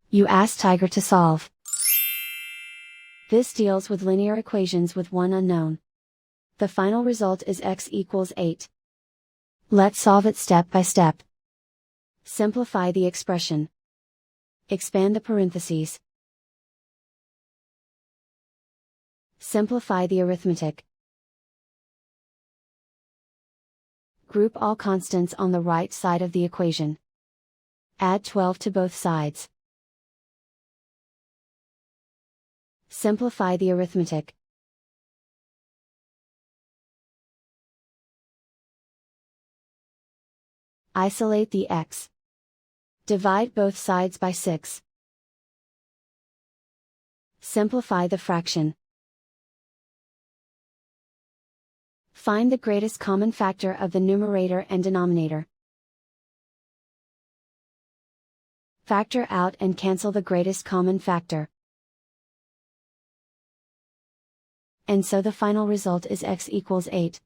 You ask Tiger to solve. This deals with linear equations with one unknown. The final result is x equals 8. Let's solve it step by step. Simplify the expression. Expand the parentheses. Simplify the arithmetic. Group all constants on the right side of the equation. Add 12 to both sides. Simplify the arithmetic. Isolate the x. Divide both sides by 6. Simplify the fraction. Find the greatest common factor of the numerator and denominator. Factor out and cancel the greatest common factor. And so the final result is x equals 8.